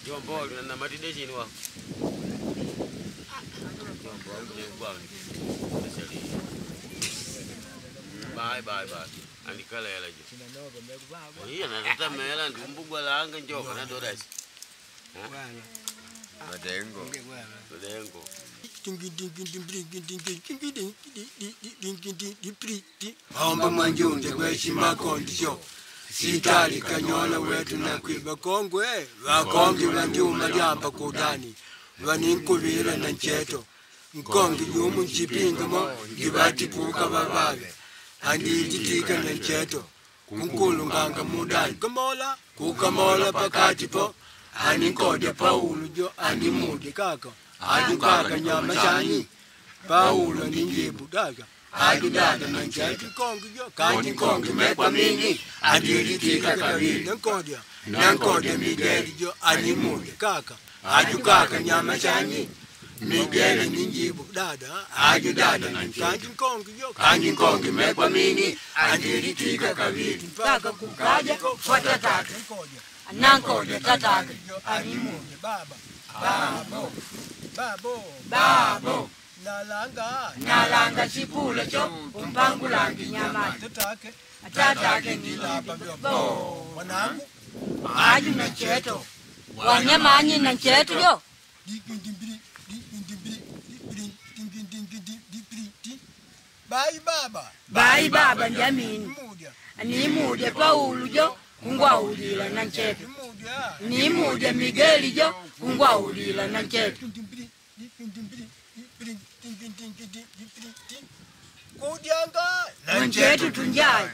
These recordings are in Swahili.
Jombo na matide chini wa. Jombo ni kwa ni. Bye. Andikala yala je. Iya na tata mela ndumbu langa njoka na dorasi. Madengo. Omba manjunje kweshima kondisho. Sitali kanyola wetu na kwiba kongwe. Wakongi wanjuma jamba kudani. Waninkuvira na ncheto. Nkongi yumu nchipinga mo. Gibati puka bababe. Andi jitika na ncheto. Kunkulu nganga mudani. Kukamola pakati po. Ani nkode Paulo jo ani mudi kaka. Adu kaka nyama chani. Paulo ninjibu daga. Adu dada na ncheto. Kongi jo. Kanji kongi mekwa mingi. Adi jitika kabili. Nankode Miguel jo ani mudi kaka. Adu kaka nyama chani. Miguel ninjibu dada. Adu dada na ncheto. Kanji kongi mekwa mingi. Adi jitika kabili. Kaka kukaja fuata tatu. Nankode tatake. Animude babo. Nalanga chipula cho umpangulangi nyama. Tatake nilapa bo. Wanangu. Aju na ncheto. Wanyama anyi na ncheto yo. Bye baba njamini. Animude Paulo jo kungwa ulila na ncheto. Nimude Miguel jo kungwa ulila na ncheto. Ncheto tunjai.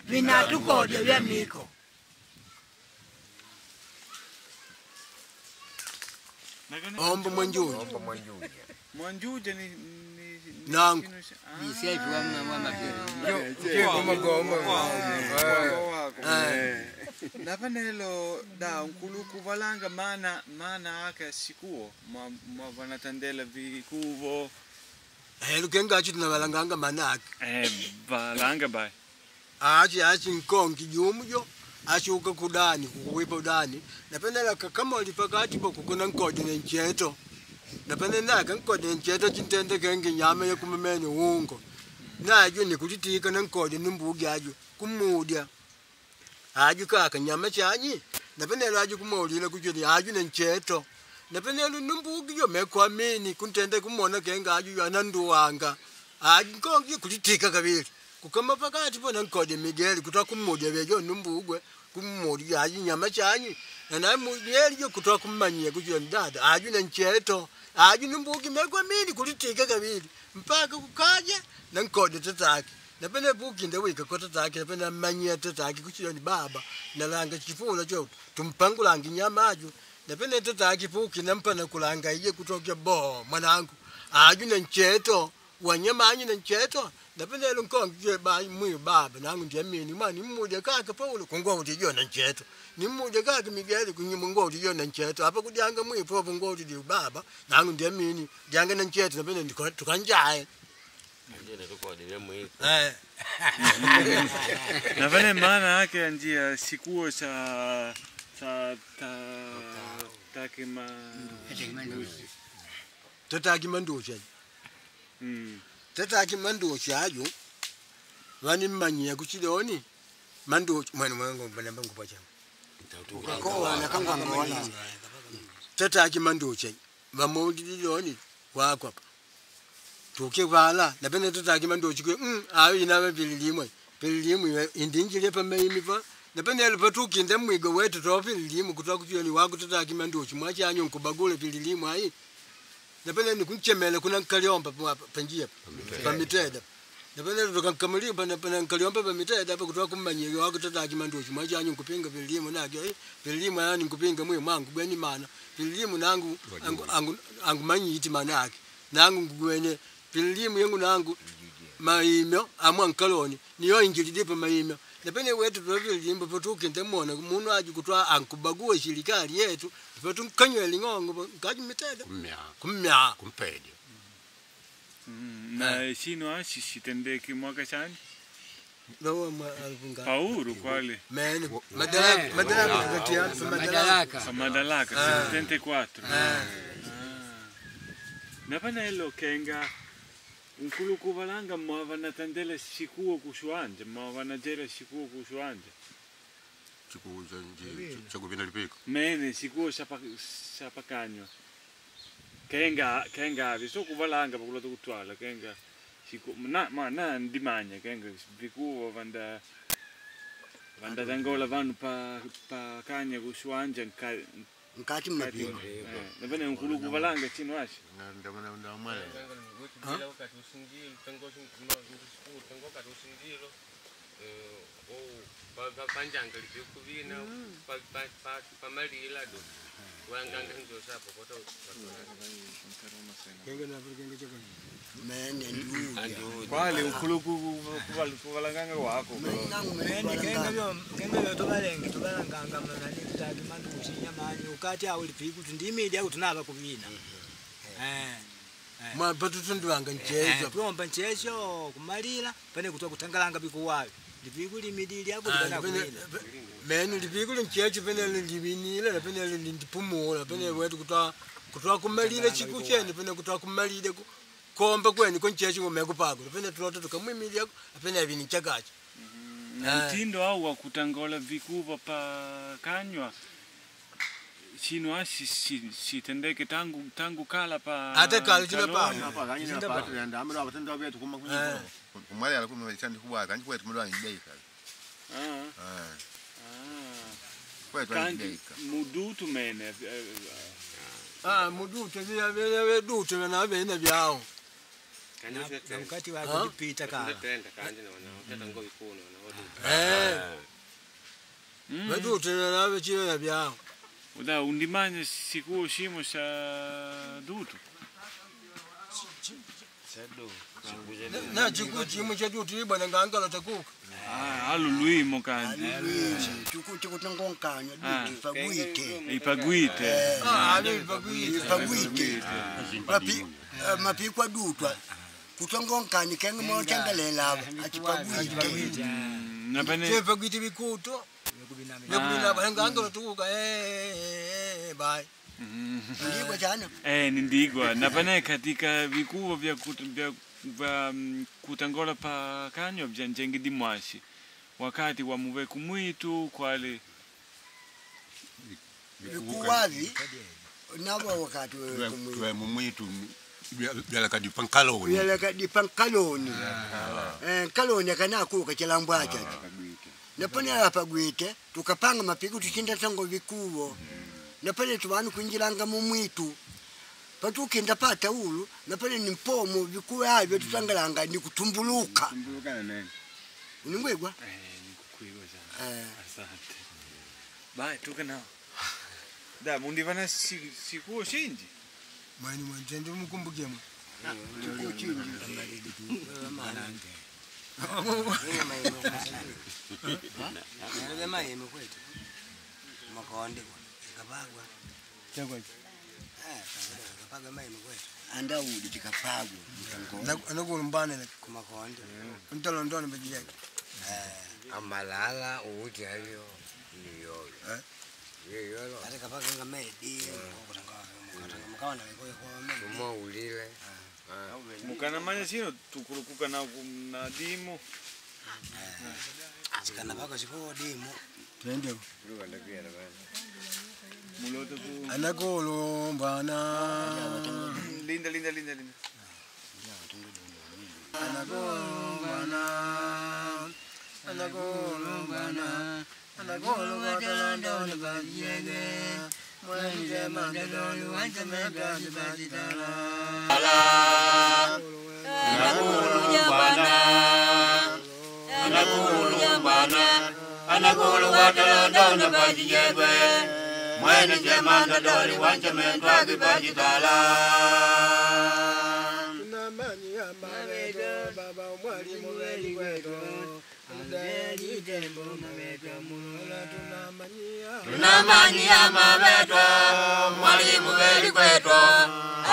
Vinatukode vya miko. Omba manjunje. Mwanjuje ni Nangu. Nisefu wa mama Napanelo da nkuluku valanga mana aka sikuo vanatandela vikuvo Lukenga achi tunavalanganga manake. valanga bai Achi nkongi yumu jo. Ashuka kudani kukuwipa udani. Napendela kama ulipakati po kukuna nkode na ncheto. Napendela nkode na ncheto chintende kenge nyama ya kumemene ungo. Na aju ni kutitika na nkode numbugi aju kumudia. Aju kaka nyama chanyi. Napendela aju kumolila kujuli aju na ncheto. Napendela numbugi yo mekwa mini kuntende kumona kenge aju ya nanduwanga. Aju nkongi kutitika kabili. Kukamba pakati po na nkode Miguel kutoka kumudia vejo numbugwe. Kumudi aji nyama chanyi na Miguel jo kutoka kumanyia kujuli dada aju na ncheto. Aju numbugi mekwa mini kulitika kabili. Mpaka kukaja na nkode tataki. Napende buki ndewika kwa tataki. Napende manyia tataki kuchili baba. Nalanga chifuna jo tumpangulangi nyama aju. Napende tataki buki nampana kulanga iye kutoka bo mwanangu. Aju na ncheto. Wanyama anyi na ncheto. Napende lunkongi je mwi baba nangu ndiamini mani mmude kaka Paulo kungwa utijo na ncheto. Ni mmude kaka Miguel kunyimungwa utijo na ncheto. Hapa kudianga mwi popo ngwa utijo baba nangu ndiamini dianga na ncheto napende tukanjaye. Ndio tukode vya mwi. navane mana ake anjia sikuo takima Tataki mandusha. Tataki mandusha aju. Wani manyia kuchilioni. Mandusha mwana mwangu mbanambangu pacha. Tataki mandusha. Wamodilioni wako hapa. Tuke vala napenda tataki mandusha kwe ayo inawe pililimu indinjile pa meimi pa. Napenda ele patuki ndemwigo wetu to pililimu kutoka kuchilioni wako tataki mandusha mwacha anyo nkubagule pililimu ayi. Napenda nikunchemele kuna nkaliomba panjia pamiteda. Napenda tukankamuli pana nkaliomba pamiteda hapa kutoka kumanyia wako tataki mandusha mwacha anyo kupinga pililimu nake pililimu yani nkupinga mwe mangu bweni mana pililimu nangu angu manyiti manake nangu ngwene pililimu yangu nangu maimyo amwa nkaloni niyo injilidipa maimyo. Napende wetu tuwapilimbo potuki ndemona munu aji kutua ankubaguwe shirikali yetu potu kanyo elingongo kaji miteda kumya na sino ashishitendeki mwaka chani Lo alfunga. Pauru quale? Meni. Madaraka katiana Madaraka. Madalaka 74. Napanello kenga unkuluku valanga mavana tandele sikuo kushuanja, mavana jela sikuo kushuanja. Sikuo chaku vina lipiko. Mene sikuo sapakanywa. Kenga viso kuvalanga pakulo kutwala kenga sikuo na ndimanya kenga vikuo vanda tangola vanu pa kanya kushuanja Nkati mapiko. Napene unkuluku valanga chino ashi. Ndio mwale. Panjanga livyokuvina pamalila do wanganga ndio sapo koto Kenga na kenga chako. Mene ndio. Quale unkuluku kuvalanga wako? Kenga tobalanga manani kutaki manduchi nyamani ukati au lipiku tundimidi au tunaba kuvina. Mwa patu ndwanga nchezo. Kuomba nchezo kumalila pane kutwa kutangalanga bikuwayo. Lipiku limidili hapo kana kuvina. Meni lipiku nchezo pene livinile pene lindipumula pene wetu kutwa kumalila chiku chene pene kutwa kumalile komba kweni konchezo ngomekupako pene tuloto tukamwimili yako pene avini chakacha. Mtindo au wa kutangola vikuva pa kanywa chino ashi sitendeke tangu kala pa hata kala chino pa Hapa kanyina patu ya ndamro abatenda betu kumakunywa. Kumwale alikuwa chandi kubwa kanyi kwetu mlwa ngibeika. Kwetu ngibeika. Mudutu mene. Mudutu vya dutu na vena vyao. Na mkati wa kujipita kala. tenda kanje na tata ngo ikuno na wadu Madutu na vya vyao. Uda undimanya sikuo shimo sha dutu. sado Na chiku chimu cha dutu ibana ngangala takuka. Alu luimo kandi. Tukuti kutangonkanya duti paguite. Ipaguite. Paguite. Mapikwa dutwa. Kutangonkanya kenga mwatangalela achipaguite. Napene Chefa kuti bikuto. Yakubina ngangala takuka bye. Ndiko chana. ni ndigwa. Napene katika vikuo vya kutangola pa kanyo vya njengi dimwashi. Wakati wa muveku mwitu kwale Vikuwavi nabo wakati wewe Tuwe mumwitu byala kadi pankaloni. Byala kadi pankaloni. Kaloni kana kuka chilambwa cha. Napone hapa gwite tukapanga mapigo tukinda tango vikuo. Napone tubanu kunjilanga mu mwitu. Patukinda pata ulu napone ni mpomo vikuo havyo tutangalanga ni kutumbuluka. Tumbuluka nene. Uningwegwa? nikukuiwa sana. Asante. Bye tuka nao. Da mundivana sikuo shinji. Mwani mwantende mkumbuke mwa. Sikuo chinji. Ndio mayeme kwetu. Makonde kapagwa. Chakwa. Kapaga mayeme kwetu. Anda udi chikapagwa. Anakulumbane na Kumakonde. mtalo ndone bajia. Amalala uti hayo niyo. Yeyolo. Hata kapaga ngamedi kutanga mkawana kwa mimi. Mo ulile. Mukana manya sino tukulukuka na dimu. Sikana paka sikuo dimu. Twende. Muloto ku Anakulumbana. linda. Anakulumbana. Anakulumbana ndone bajiyege. Mwani jema ndone wanjamega ndibajitala. Anakulu watala ndona bajiyegwe mwene jemanda doli wanchamendwa kibajitala Tunamani ya mawedo baba mwalimu weli wedo Mzeli tembo mawedo mulula tunamani ya mawedo mwalimu weli wedo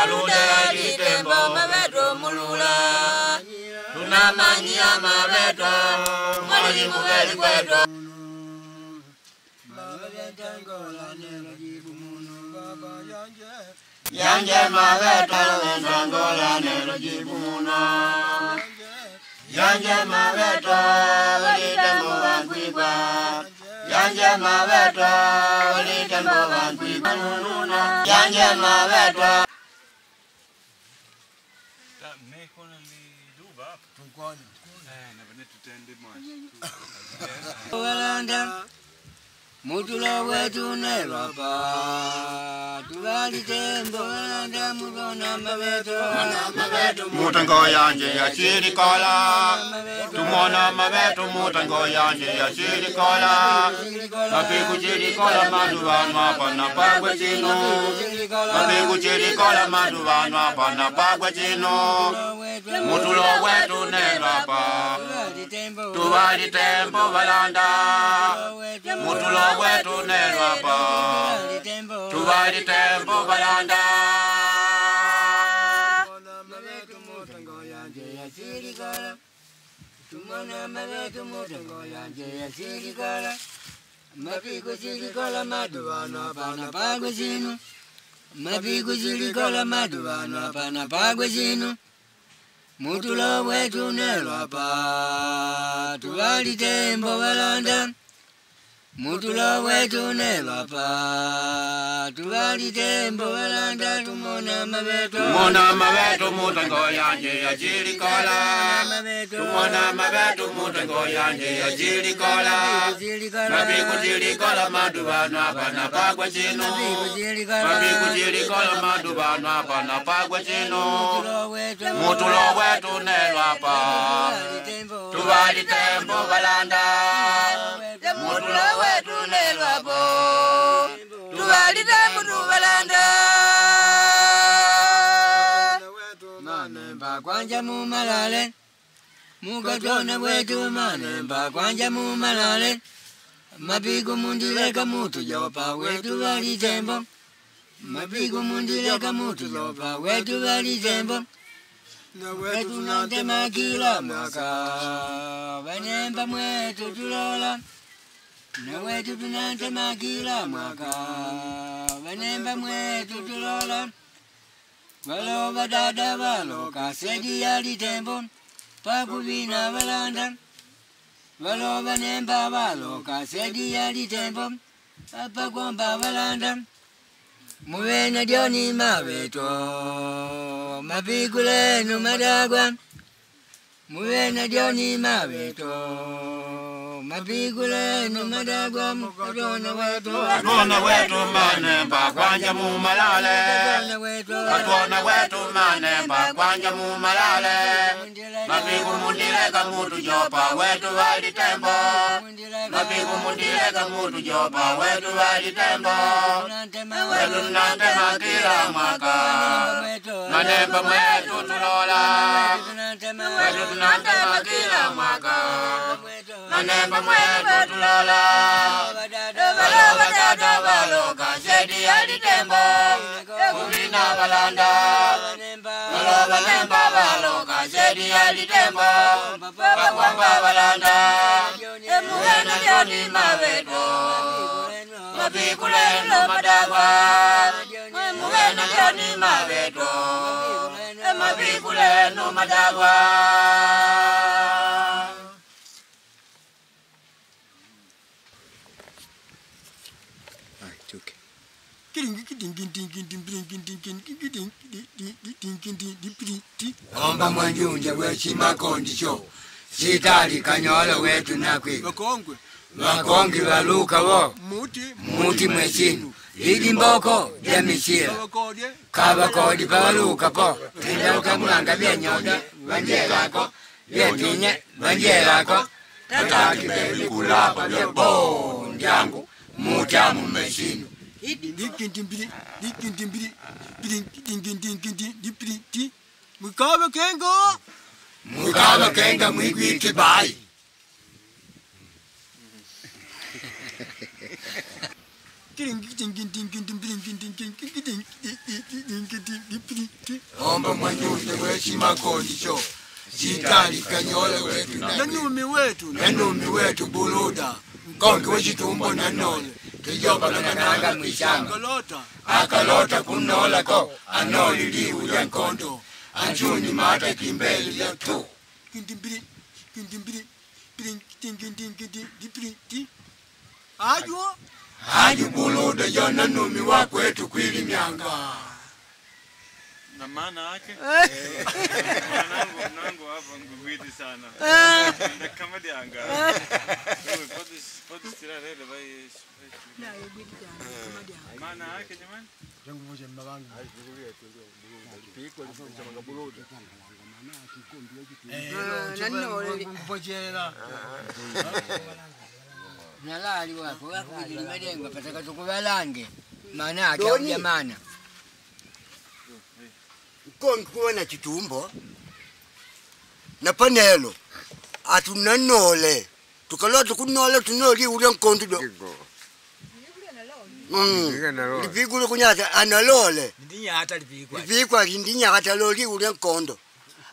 Alude alitembo mawedo mulula tunamani nyama veto mwalimu veli kweto yanje maveto wendangola nelo jibuno yanje maveto walitembo wankwigwa yanje maveto walitembo wankwigwa yanje maveto Mutulo wetu nelwapa Tuvali tembo walanda mugona maveto Mutango yanje ya chirikola Tumona maveto mutango yanje ya chirikola Mapiku chirikola maduvanwa pana pagwe chino Mapiku chirikola maduvanwa pana pagwe chino Mutulo wetu nelwapa Tuvali tembo walanda Mutulo wetu nelwapa Tuvali tembo balanda Tumona maveto mutango yanje ya chirikola Mapiku chirikola maduvanwa pana pagwe chino Mapiku chirikola maduvanwa pana pagwe chino Mutulo wetu nelwapa Tuvali tembo balanda Mutulo wetu nelwapa Tuvali tembo balanda tumona maveto mutango yanje ya chirikola Tumona maveto mutango yanje ya chirikola Mapiku chirikola maduvanwa pana pagwe chino Mapiku chirikola maduvanwa pana pagwe chino Mutulo wetu nelwapa Tuvali tembo balanda Mutulo wetu nelwapo Tuvali tembo tubalanda Manemba kwanja mumalale Mukatona wetu manemba kwanja mumalale Mapiku mundileka mutu jopa wetu vali tembo Mapiku mundileka mutu jopa wetu vali tembo Wetu nantema kila mwaka Vanemba mwetu tulola Na wetu tunantema kila mwaka Vanemba mwetu tulola Valo vadada valo kasedi yali tembo Pakuvina valanda Valo vanemba valo kasedi yali tembo Papakwamba valanda Muwena dioni maveto Mapikulenu madagwa Muwena dioni maveto Mapikulenu madagwa Katona wetu manemba kwanja mumalale Katona wetu manemba kwanja mumalale Mapiku mundileka mutu jopa wetu vali tembo Mapiku mundileka mutu jopa wetu vali tembo Wetu nantema kila mwaka Manemba mwetu tulola Wetu tunantema kila mwaka Manemba mwetu tulola Valo vadada valo kasedi yali tembo Kuvina valanda Valo vanemba valo kasedi yali tembo Pakwamba valanda Emuhena dioni maveto Mapikulenu madagwa Emuhena dioni maveto Mapikulenu madagwa Omba mwanjunja wechima kondisho Sitali kanyola wetu nakwi Wakongi waluka wo Muti mwechinu Lidi mboko ya mishira Kaba kodi pawaluka po Tindauka mwanga vya nyoda Vanjelako Vya tinye Vanjelako Tataki bebi kulapa vya bondi yangu Mutamu mwechinu Mukaba kenga mwigwiki bai Omba mwanjunja wechima kondisho chitali kanyole wetu nanumi wetu buluda mkonge wechitumbo nanole kijoba nakananga mwishamba akalota kunola ko anoli liu ya nkondo anjuni mata kimbeli ya tu kindimbiri aju buluda yona numi wakwetu kwili myanga na maana yake nangu hapa ngubiti sana na kama dianga wewe podi stira rele vai maana yake jamani jangu moja mnawangu piko lifunza mangabuluda ngupojela nalali wako kujilimedenga pataka tukubalange maana yake au jamana kongi kuona chitumbo na panelo atunanole tukalota kunole tunoli ule nkondo do lipigule kunyata analole ndinyata lipigwa lipigwa ndinyata loli ule nkondo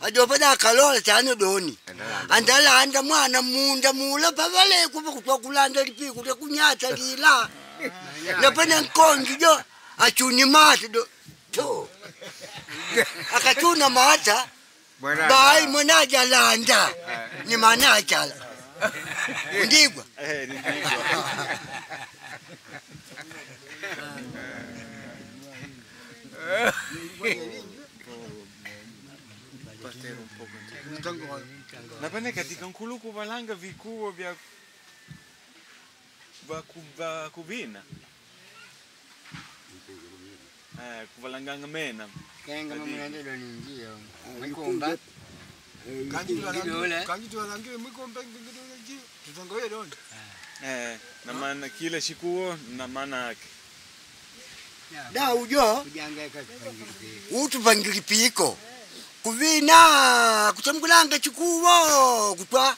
adopada kalole cyane doni andala anda mwana munda mula pavale kuba kutwa kulanda lipigule kunyata lila napana nkongi jo achuni mati do to akatuna mata bai mwanaja landa ni manaja ndigwa napane katika nkuluku valanga vikuo vya kuvina kuvalanganga mena kenga mwenendo ni ndio mwikomba kanji tuwalange mwikomba ngidole tutangoye don na maana kile shikuo na maana yake da ujo utupangili piko kuvina kutamkulanga chikuwo kutwa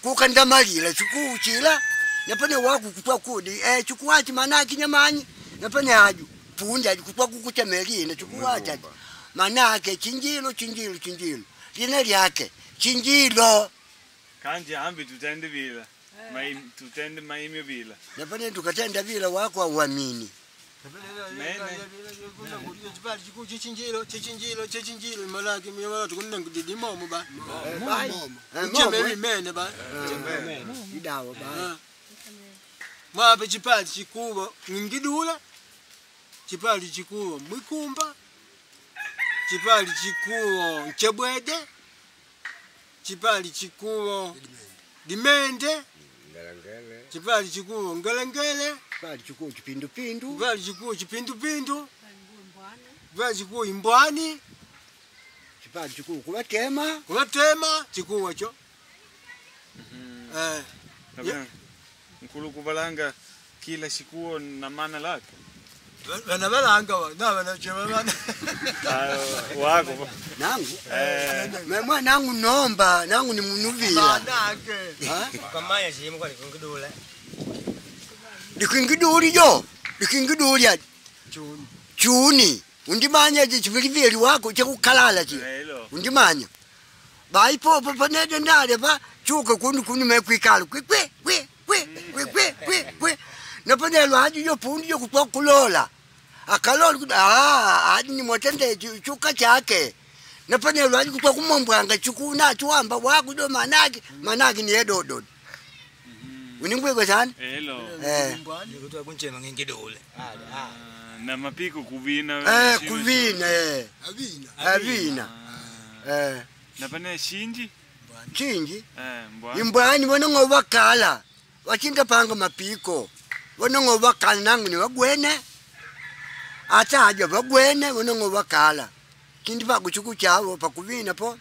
kukandamalira chikuwu chila napane waku kutwa kudi chikuwachi manaki nyamanyi napane aju pundi aju kutwa kukuchamelina chikuwacha manake chinjilo lina lyake chinjilo kanje ambi tutende bila tutende maimyo bila napane tukatenda bila wako auamini chichinjilo malaki miyawala tukunna ngudidi momo ba uchemeli mene ba idawo ba mwape chipali chikubo ngidula chipali chikubo mwikumba chipali chikubo nchebwede chipali chikubo dimende chipali chikubo ngelengele chipali chikubo chipindupindu chipali chikubo chipindupindu chipali chikubo imbwani chipali chikubo kubatema chikubo cho nkuluku valanga kila shikuo na maana lake bana balanga na chema wako nangu mama nangu nomba nangu ni munuvila manake kamaya simu kwa ngidule likingiduli ati chuni undimanya chipilivili wako chakukalala chi undimanya baipo panede ndale pa chuka kunu mekwikala kwe napanelo haji yo pundi yo kutwa kulola akalola hadi ni motende chuka chake napanelo haji kutwa kumombwanga chukuna chuamba wako do manaki ni edodo uningwego sana kutwa kunchema ngidule na mapiko kuvina avina napane chinji imbwani bona ngobakala wachinda panga mapiko bona ngobakala nangu ni wagwene ataja wagwene bona ngobakala kindi pakuchuku chavo pakuvina po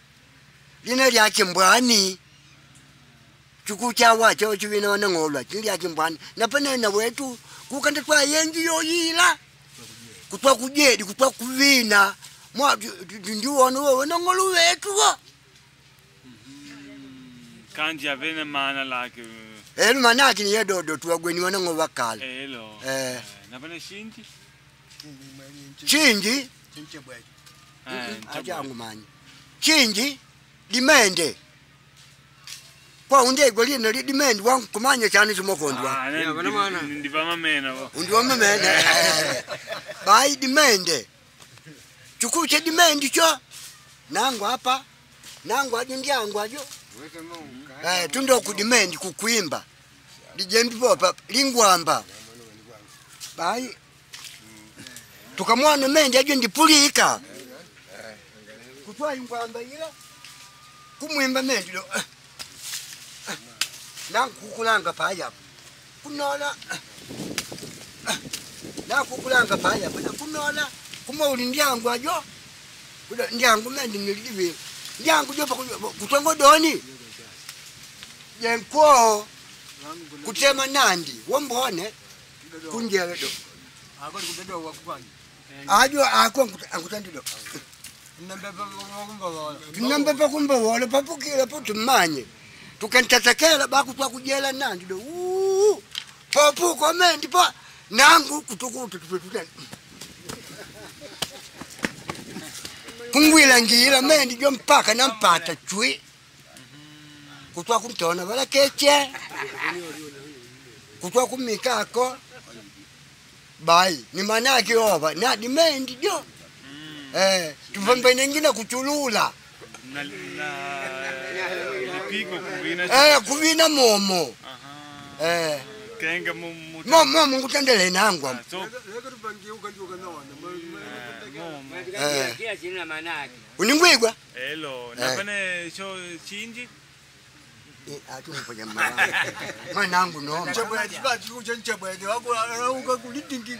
lina lyake mbwani chuku chawa cho chivina bona ngolwa kindi yake mbwani napane na wetu kukanda kwa yenji yoyila kutwa kujedi kutwa kuvina mwa ndiwona bona ngolu wetu wo kanji avene maana lake manaki ni yedodo tuwagweni wana ngobakala napane chinji ajangu manyi chinji dimende kwa undego lino dimende wangu kumanya cyane chimokondwa ndiva mamena bo undiwa mamena bai dimende chukuche dimende cho nangu hapa nangu ajo ndyangu ajo tundo kudimendi kukwimba dijembi popa lingwamba bai tukamwana mendi ajo ndipulika kutwa ingwamba ila kumwimba mendi lo nangu kukulanga paya kunola na kukulanga paya kunola kuma uli ndyangu ajo ndyangu mendi ngilivi ndyangu jopa kutongo doni yenko kutema nandi wombone kunjele do akoli kubedo wakufanya ajo akutandido nambepa kumba wala papukile potumanye tukantatakela bakutwa kujela nandi do popu komendi pa nangu kutukutu tupetutani kungwila ngila mendi jo mpaka nampata chui kutwa kumtona wala keche kutwa kumikako bai ni manaki oba na dimendi jo tupambe nyingine kuchulula lipiko kuvina kuvina momo kenga momo ngutendele nangwa uningwigwa elo napane cho chinji atupoja mwanangu no chebwe dibati kuche chebwe de wako uka kulitingi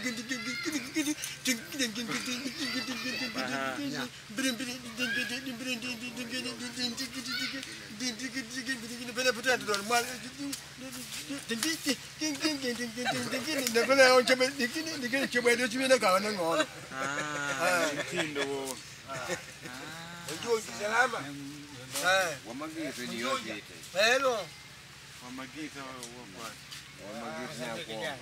Wamagita ni yote. Hello. Wamagita Wamagita na kwa.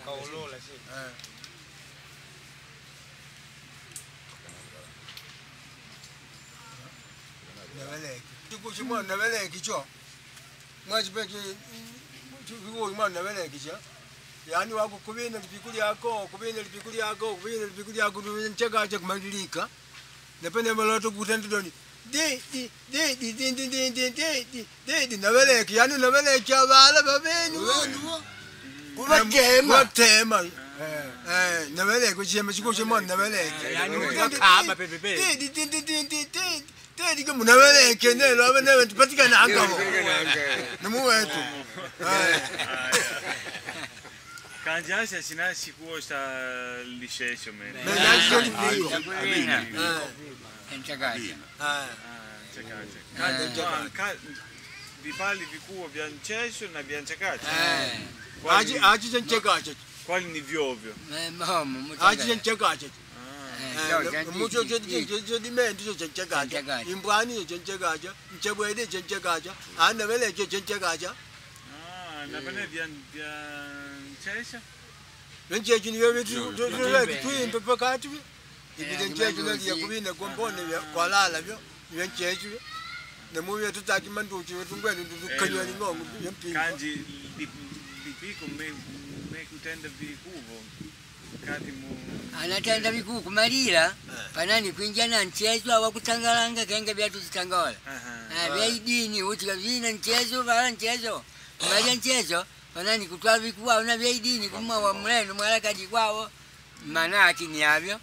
Kaulola si. Nabeleki. Tikushi mwana nabeleki cho. Mwaji peke tuko mwana nabeleki cha. Yani wako kubina lipikuli yako, kubina lipikuli yako, kubina lipikuli yako ncheka acha kumalizika. Napenda maloto kutendoni. Di nabeleki yani nabeleki abala babenu. Kubatema. Nabeleki kuchema chikuche mwana nabeleki. Yani ukakaba pepe. Di kama nabeleki nelo abene tupatikana akabo. Namu wetu. kanjasha sina sikuo sa lishesho mena Menasho ni pio. Enchagaja. Chakacha. Vipali vikubwa vya nchesho na vya nchakacha. Aji nchakacha. Kwani ni vyovyo? Aji nchakacha. Mucho dimenti nchakacha. Imbwani nchakacha. Mchebwede nchakacha. Anabele nchakacha. Na bene vya nchesho? Nchechi ni wewe tu pakati. Ibide nchechi na ya kubina kombone kwa lala vyo. Nchechi. Na muwe tutaki manduchi tungwani tukanywa lingongo yempinga. Kanji lipiko kutenda vikuvo kati mu anatenda vikuu kumalira panani kuingia na nchezo awakutangalanga kenge byatu zitangola vya idini utika vina nchezo vala nchezo kumalia nchezo panani kutwa vikuu una vya idini kumwa wa mleno mwala kaji kwao manaki ni avyo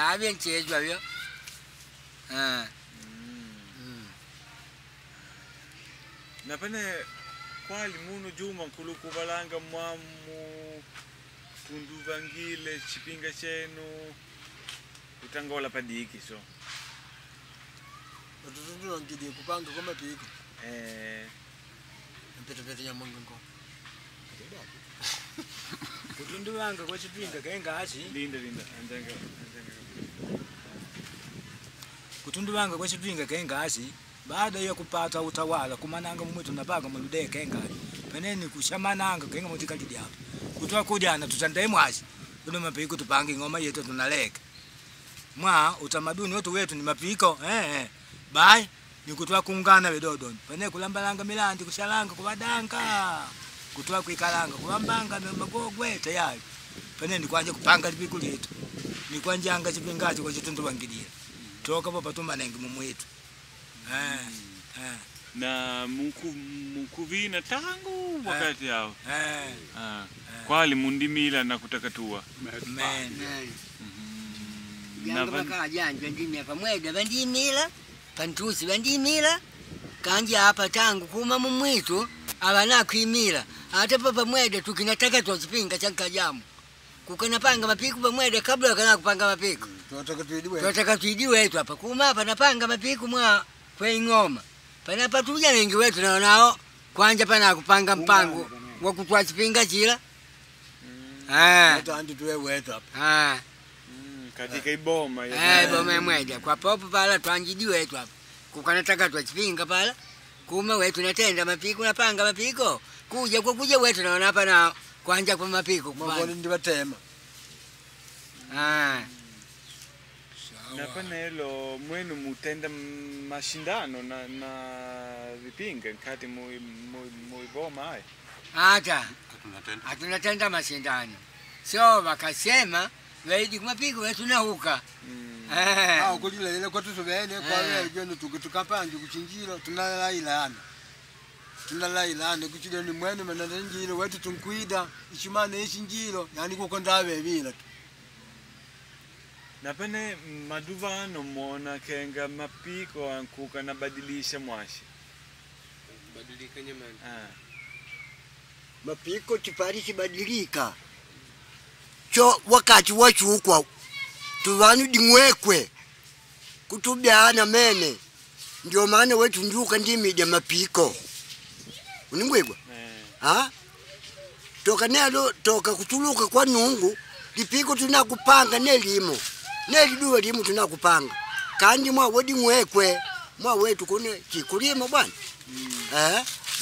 avyo nchezo avyo na pene kwali muno juma kulukubalanga mwamu tunduvangile chipinga chenu utangola padiki so Tutundu ngidi kupanga kwa mapiko. Mpete ya mungu. Kutundu wanga kwa chipinga kenga achi. Linda anjanga. Kutundu wanga kwa chipinga kenga achi. Baada ya kupata utawala kumananga mwetu nabaga mulude kenga. Peneni kushamananga kenga mutikali hapo. Kutoa kujana tutandaye mwashi. Kuno mapiko tupange ngoma yetu tunaleka. mwa utamaduni wetu ni mapiko bai ni kutwa kuungana vedodoni pane kulambalanga milandi kushalanga kubadanga kutwa kuikalanga kulambanga magogwe tayari pane ni kwanje kupanga lipiku letu ni kwanjanga chipingacho kwa chitundu wangidira toka papa tumanenge mumwetu na mukuvina tangu wakati yao kwali mundimila na kutakatua yanga baka janja ndimia pamweda bandimila pantusi bandimila kanja hapa tangu kuma mumwitu abana kuimila hata papa mweda tukinataka tuzipinga chanka jamu kukana panga mapiku pamweda kabla kana kupanga mapiku tunataka tuidiwe wetu hapa kuma hapa napanga mapiku mwa kwa ngoma pana patuja wengi wetu nao kwanja pana kupanga mpango wa kutwachipinga chila hata andi tuwe wetu hapa katika iboma boma mweja kwa popo pala twanjidiwe wetu hapa kukanataka twachipinga pala kuma wetu natenda mapiko napanga mapiko kuja wetu naona hapa na kwanja kwa mapiko kwa ndi batema na panelo mwenu mutenda mashindano na vipinga kati muiboma hai hata hatunatenda mashindano so wakasema zaidi kumapiko wetu na huka kulile ile kwa tusubene kwa wewe jeno tukapanje kuchinjiro tunalailana kuchile ni mwene manana njiro wetu tunkuida ishimane ishinjiro yani kuko ndawe bila tu na pene maduvano mona kenga mapiko ankuka na badilisha mwashi badilika nyamani mapiko tipari kibadilika cho wakati wachukwa tuvanu dimwekwe kutubyana mene ndio maana wetu njuka ndimi ya mapiko uningwegwa toka kutuluka kwa nungu lipiko tunakupanga nelimo neliduwe limu tunakupanga kandi mwa wedi mwekwe mwa wetu kune chikulima bwana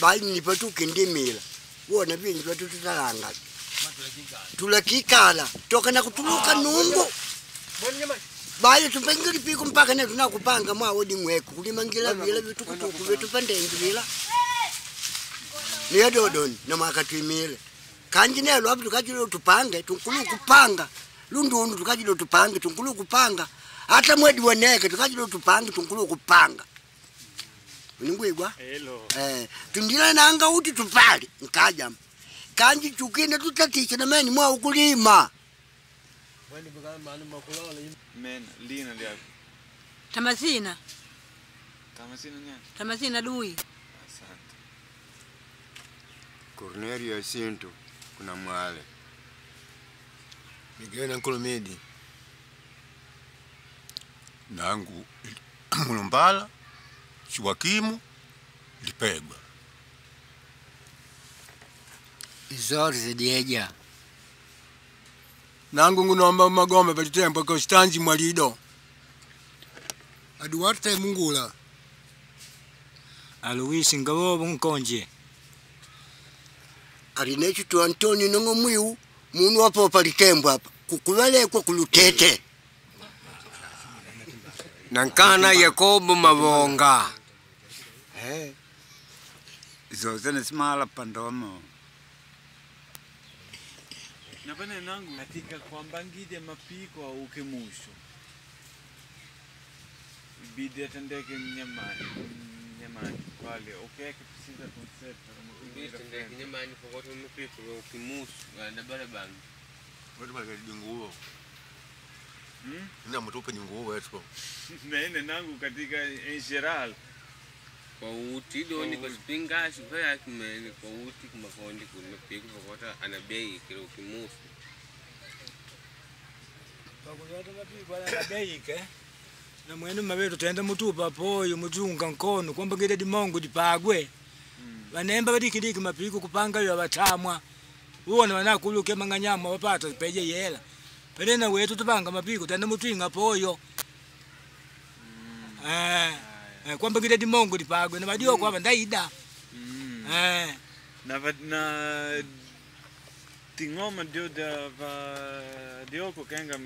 bali nipatuke ndimila wona binyi batu tutalanga tulakikala toka na kutuluka nungu bali tupenga lipiko mpaka ne tunakupanga mwa wedi mwekwe kulimangila bila vitukutuku vitu pandengila niyo dodoni na makatwimile kanji nelo apo tukajilo tupange tunkulu kupanga lundundu tukajilo tupange tunkulu kupanga hata mwedi waneke tukajilo tupange tunkulu kupanga uningwigwa tundila nanga uti tupali nkaja kanji chukine tutatisha na meni mwa ukulima mena lina lyako Tamasina nyani Tamasina Dui Cornelio Sinto kuna mwale Migena Nkolomedi nangu Mulumbala Chiwakimu Lipegwa Izori zidieja nangu ngunomba magome palitembo kwa stanji mwalido Aduarte Mungula Aloisi Ngabo Nkonje Arinechu tu Antoni nongo mwiu munu wapo palitembo hapa kukulale kwa kulutete Nankana Yakobo Mavonga Zozene simala pandomo na pene nangu katika kwambangide mapiko au ukemusho ibidi atendeke nyamani wale okeke tusita concept atendeke nyamani kwa watu mapiko au ukemusho na barabara watu bali dinguo ndio mtupe nyunguo wetu nene nangu katika en general kwa uti doni kwa spinga shukaya kumeni kwa uti kumakondi kumapiko kwa watu anabei kile ukemusho Pakuleta mapiko anabeike na mwenu mabeto tenda mutupa poyo mutunga nkono kwamba ngide dimongo dipagwe vanemba vadikidiki mapiko kupanga yo vatamwa uone vanakuluke manganyama wapata peje yela pelena wetu tupanga mapiko tenda mutwinga poyo kwamba ngide dimongo dipagwe na vadio kwa ndaida na tingoma dio da dioko kenga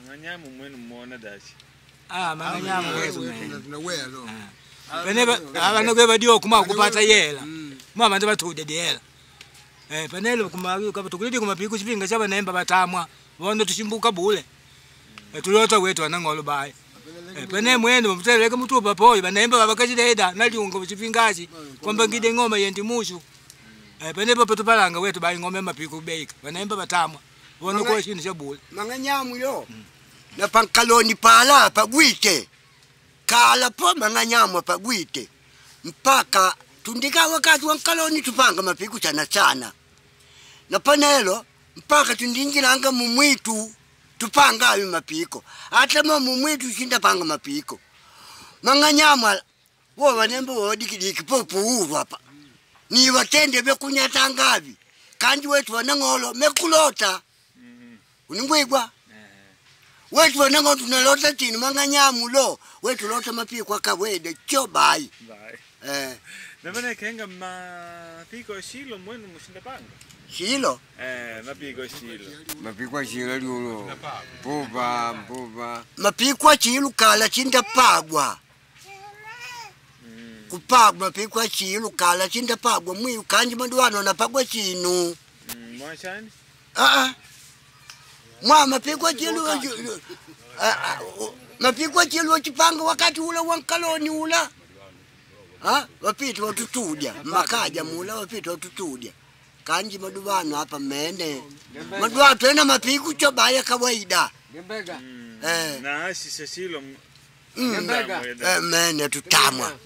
manganyamu mwenu muona dashi. Manganyamu wetu tunawelo. Peneba abana kwe badio kuma kupata yela. Mama ndaba tude yela. Panelo kuma kapa tukulidi kuma piku chipinga chaba naemba batamwa. Bondo tushimbuka bule. Tulota wetu anangolo bae. Pene mwendo mteleke mutupa poyi banaemba babakachideda naliunga chipingachi kwamba ngide ngoma yendi mushu. Pene papo tupalanga wetu bali ngoma mapiku beika. Banaemba batamwa. Bono kwa chini cha bule. Manganyamu yo. Na pankaloni pala pagwite. Kala po manganyamu pagwite. Mpaka tundika wakati wankaloni tupanga mapiku chana. Na panelo mpaka tundingiranga mumwitu tupanga ayo mapiko. Hata mumwitu shinda panga mapiko. Manganyamu wo banembo wodikidiki popo uru hapa. Ni watende bekunyata ngavi. Kandi wetu wanangolo mekulota. Uningwigwa. Wetu wanango tunalota tini manganyamu lo. Wetu lota mapiko akawede chobai. Nabana kenga mapiko shilo mwenu mushinda panga. Shilo? Mapiko shilo. Mapiko shilo liulo. Mpupa. Mapiko shilo kala chinda pagwa. Kupagwa mapiko shilo kala chinda pagwa. Mwi ukanji maduano na pagwa chinu. Mwashani? Mapiko shilo. Mapiko shilo wachipanga wakati ula wankaloni ula. Wapita watutudia. Makaja mula wapita watutudia. Kanji maduano hapa mene. Maduano tuena mapiku chobaya kawaida. Na hasi sasilo. Mene tutamwa.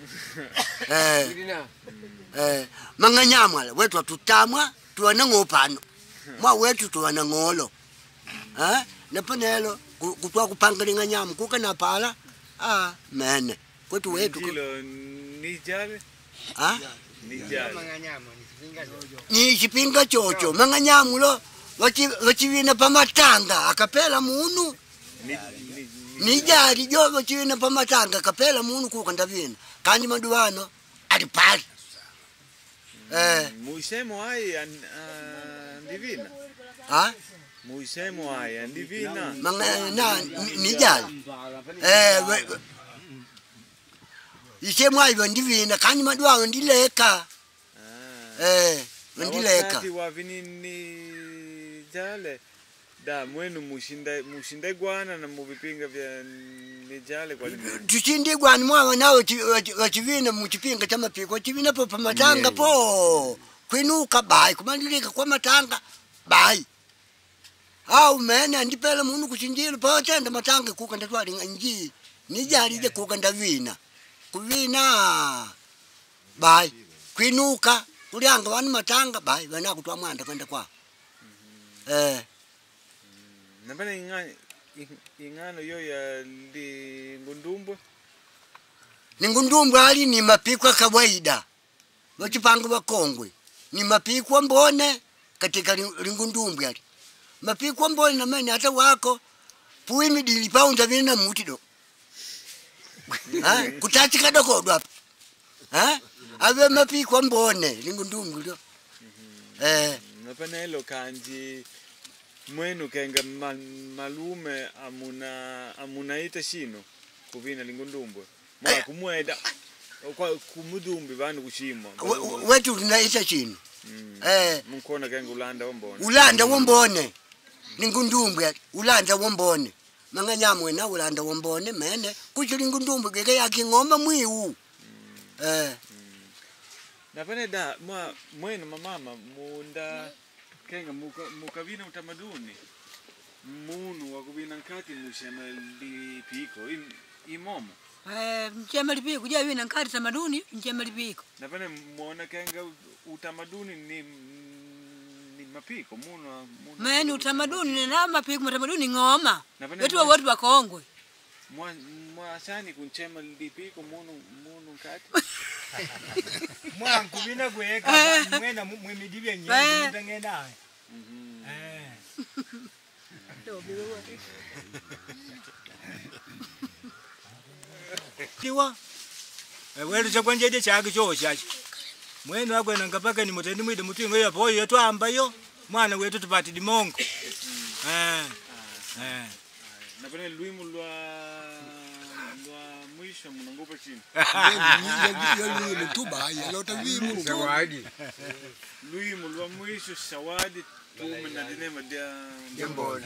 Manganyamwa wetu watutamwa tuwana ngopano. Mwa wetu tuwana ngolo. Napanelo kutua kupangalinga nyamu kuka na pala. Mene. Kwetu wetu. Nijale? Nijale. Ni chipinga chocho. Manganyamu lo wachivina pa matanga akapela munu. Nijali jo wachivina pa matanga akapela munu kuka ndavina. Kanji maduano alipali. Muisemo haya ndivina? Muisemo haya ndivina? Nijali. Isemo haya ndivina kanji maduano ndileka. Ndileka. Wakati wavinini jale da mwenu mushinde gwana na mubipinga vya nijale kwa lime. Tushinde gwana mwa nawe wachivina muchipinga chama piko wachivina po pamatanga po kwinuka bai kumandilika kwa matanga bai. Mene andipela munu kuchinjila pa chenda matanga kuka ndatwali nji nijali je kuka ndavina kuvina bai kwinuka kulianga wanu matanga bai wana kutwa mwanda kwenda kwa. Nabana ingano yo ya Lingundumbwe? Lingundumbwe hali ni mapikwa kawaida. Wachipanga wakongwe. Ni mapikwa mbone katika Lingundumbwe hali. Mapikwa mbone na mene hata wako puimi dilipa untavina mutido. Kutachika doko dwapu. Awe mapikwa mbone Lingundumbwe lio. Napanelo kanji mwenu kenga malume amuna ita shino kuvina Lingundumbwe. Mwa kumweda kumudumbi vanu kushimwa. Wetu tunaita shino. Mkona kenga ulanda wombone. Ulanda wombone. Lingundumbwe ulanda wombone. Manganyamwe na ulanda wombone mene kuchi Lingundumbwe keke yaki ngoma mwiu. Napane da mwenu mamama munda kenga mukavina utamaduni munu wakuvina nkati mushema lipiko imomo mchema lipiko ja vina nkati tamaduni mchema lipiko. Napane muona kenga utamaduni ni mapiko munu menu utamaduni na mapiko utamaduni ngoma wetu watu wakongwe mwasani kunchema lipiko munu nkati. Mwangu bina gweka mwena mwimidibye nyenye mtangenda. Kiwa wewe chakwanje chake chochachi mwenu akwena ngapaka ni mutendi mwide mutingo ya boyo twamba yo mwana wetu tupati dimongo Na pene luimu lwa mwisho mnangopa chini. Luimu tuba ya lota luimu. Zawadi. Luimu lwa mwisho zawadi tume na dinema dia Jamboni.